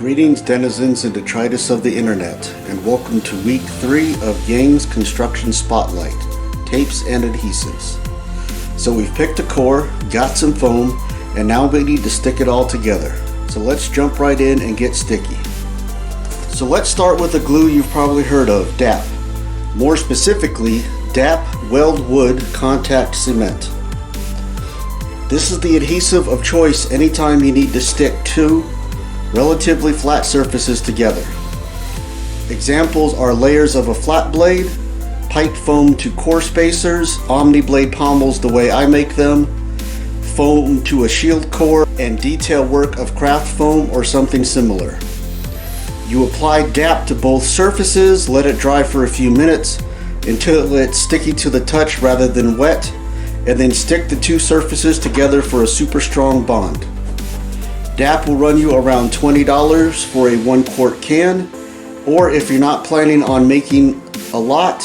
Greetings denizens and detritus of the internet, and welcome to week 3 of Yang's Construction Spotlight, Tapes and Adhesives. So we've picked a core, got some foam, and now we need to stick it all together. So let's jump right in and get sticky. So let's start with a glue you've probably heard of, DAP. More specifically, DAP Weld Wood Contact Cement. This is the adhesive of choice anytime you need to stick two relatively flat surfaces together. Examples are layers of a flat blade, pipe foam to core spacers, omni blade pommels the way I make them, foam to a shield core, and detail work of craft foam or something similar. You apply DAP to both surfaces, let it dry for a few minutes until it's sticky to the touch rather than wet, and then stick the two surfaces together for a super strong bond. DAP will run you around $20 for a 1 quart can, or if you're not planning on making a lot,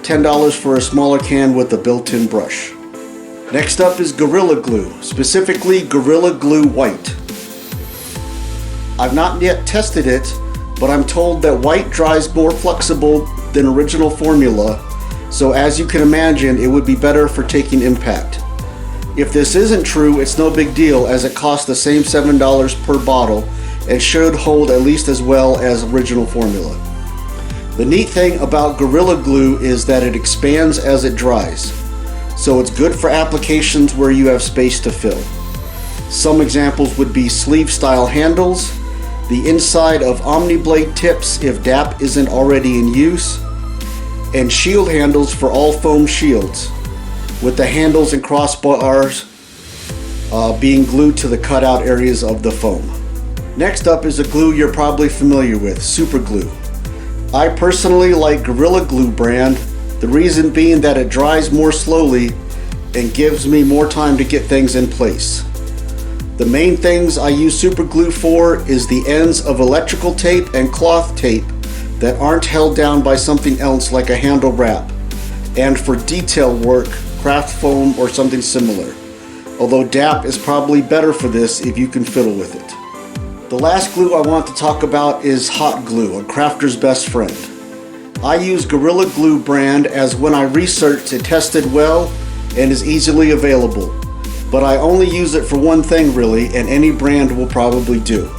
$10 for a smaller can with a built-in brush. Next up is Gorilla Glue, specifically Gorilla Glue White. I've not yet tested it, but I'm told that white dries more flexible than original formula, so as you can imagine, it would be better for taking impact. If this isn't true, it's no big deal as it costs the same $7 per bottle and should hold at least as well as original formula. The neat thing about Gorilla Glue is that it expands as it dries, so it's good for applications where you have space to fill. Some examples would be sleeve style handles, the inside of omni blade tips if DAP isn't already in use, and shield handles for all foam shields, with the handles and crossbars being glued to the cutout areas of the foam. Next up is a glue you're probably familiar with, Super Glue. I personally like Gorilla Glue brand, the reason being that it dries more slowly and gives me more time to get things in place. The main things I use Super Glue for is the ends of electrical tape and cloth tape that aren't held down by something else like a handle wrap, and for detail work, craft foam or something similar, although DAP is probably better for this if you can fiddle with it. The last glue I want to talk about is Hot Glue, a crafter's best friend. I use Gorilla Glue brand as when I researched it tested well and is easily available, but I only use it for one thing really, and any brand will probably do.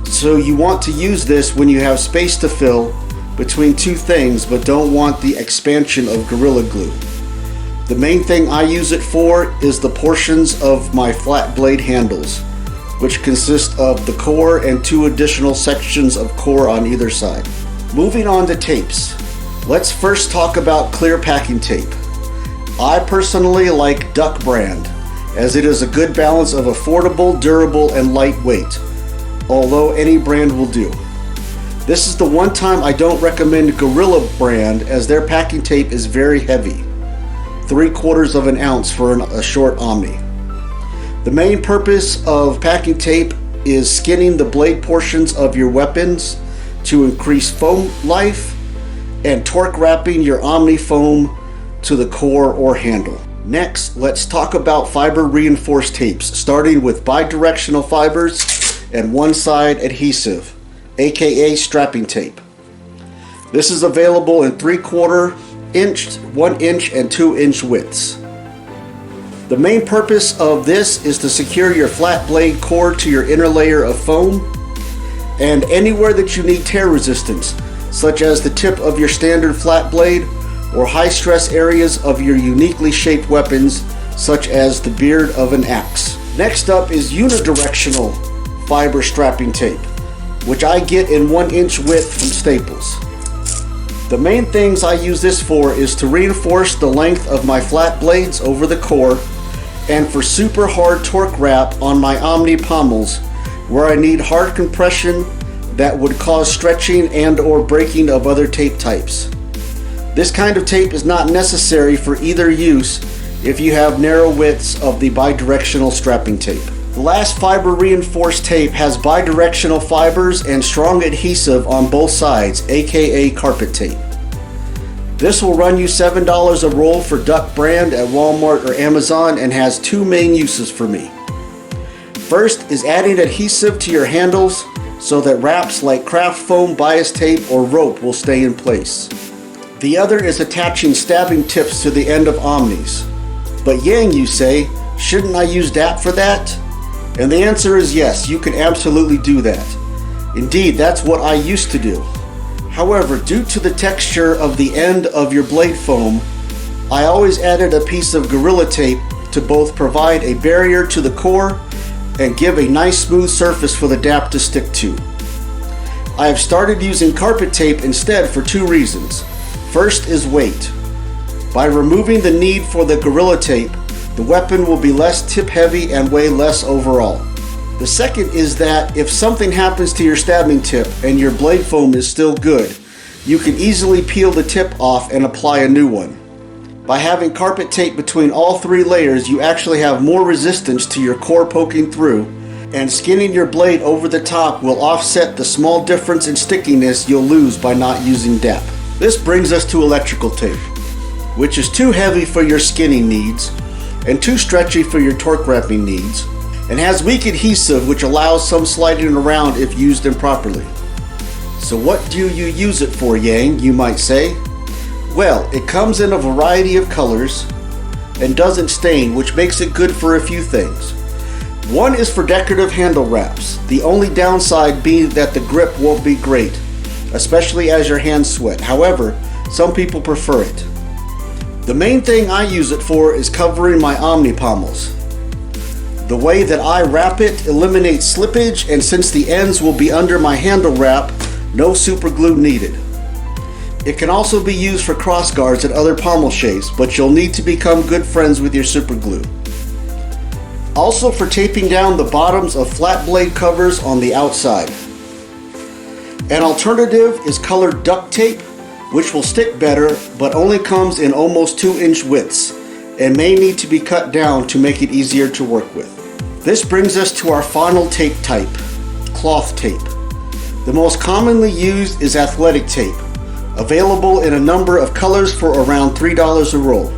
So you want to use this when you have space to fill between two things but don't want the expansion of Gorilla Glue. The main thing I use it for is the portions of my flat blade handles, which consist of the core and two additional sections of core on either side. Moving on to tapes. Let's first talk about clear packing tape. I personally like Duck brand, as it is a good balance of affordable, durable, and lightweight, although any brand will do. This is the one time I don't recommend Gorilla brand, as their packing tape is very heavy. 3/4 of an ounce for a short omni. The main purpose of packing tape is skinning the blade portions of your weapons to increase foam life and torque wrapping your omni foam to the core or handle. Next, let's talk about fiber reinforced tapes, starting with bidirectional fibers and one-side adhesive, aka strapping tape. This is available in 3/4 inch, 1 inch, and 2 inch widths. The main purpose of this is to secure your flat blade core to your inner layer of foam and anywhere that you need tear resistance, such as the tip of your standard flat blade or high stress areas of your uniquely shaped weapons, such as the beard of an axe. Next up is unidirectional fiber strapping tape, which I get in 1 inch width from Staples. The main things I use this for is to reinforce the length of my flat blades over the core and for super hard torque wrap on my omni pommels where I need hard compression that would cause stretching and or breaking of other tape types. This kind of tape is not necessary for either use if you have narrow widths of the bidirectional strapping tape. The last fiber reinforced tape has bidirectional fibers and strong adhesive on both sides, aka carpet tape. This will run you $7 a roll for Duck brand at Walmart or Amazon and has two main uses for me. First is adding adhesive to your handles so that wraps like craft foam, bias tape, or rope will stay in place. The other is attaching stabbing tips to the end of Omnis. But Yang, you say, shouldn't I use DAP for that? And the answer is yes, you can absolutely do that. Indeed, that's what I used to do. However, due to the texture of the end of your blade foam, I always added a piece of Gorilla Tape to both provide a barrier to the core and give a nice smooth surface for the DAP to stick to. I have started using carpet tape instead for two reasons. First is weight. By removing the need for the Gorilla Tape, the weapon will be less tip heavy and weigh less overall. The second is that if something happens to your stabbing tip and your blade foam is still good, you can easily peel the tip off and apply a new one. By having carpet tape between all three layers, you actually have more resistance to your core poking through, and skinning your blade over the top will offset the small difference in stickiness you'll lose by not using DAP. This brings us to electrical tape, which is too heavy for your skinning needs and too stretchy for your torque wrapping needs, and has weak adhesive which allows some sliding around if used improperly. So what do you use it for, Yang, you might say? Well, it comes in a variety of colors and doesn't stain, which makes it good for a few things. One is for decorative handle wraps, the only downside being that the grip won't be great, especially as your hands sweat. However, some people prefer it. The main thing I use it for is covering my Omni pommels. The way that I wrap it eliminates slippage, and since the ends will be under my handle wrap, no super glue needed. It can also be used for cross guards and other pommel shapes, but you'll need to become good friends with your super glue. Also for taping down the bottoms of flat blade covers on the outside. An alternative is colored duct tape, which will stick better but only comes in almost 2-inch widths and may need to be cut down to make it easier to work with. This brings us to our final tape type, cloth tape. The most commonly used is athletic tape, available in a number of colors for around $3 a roll.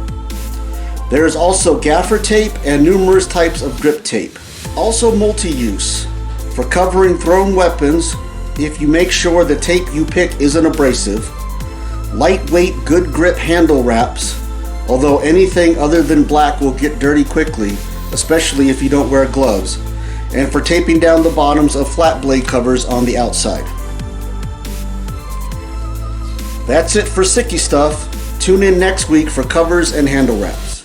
There is also gaffer tape and numerous types of grip tape. Also multi-use, for covering thrown weapons if you make sure the tape you pick isn't abrasive, lightweight good grip handle wraps, although anything other than black will get dirty quickly, especially if you don't wear gloves, and for taping down the bottoms of flat blade covers on the outside. That's it for Sicky Stuff. Tune in next week for covers and handle wraps.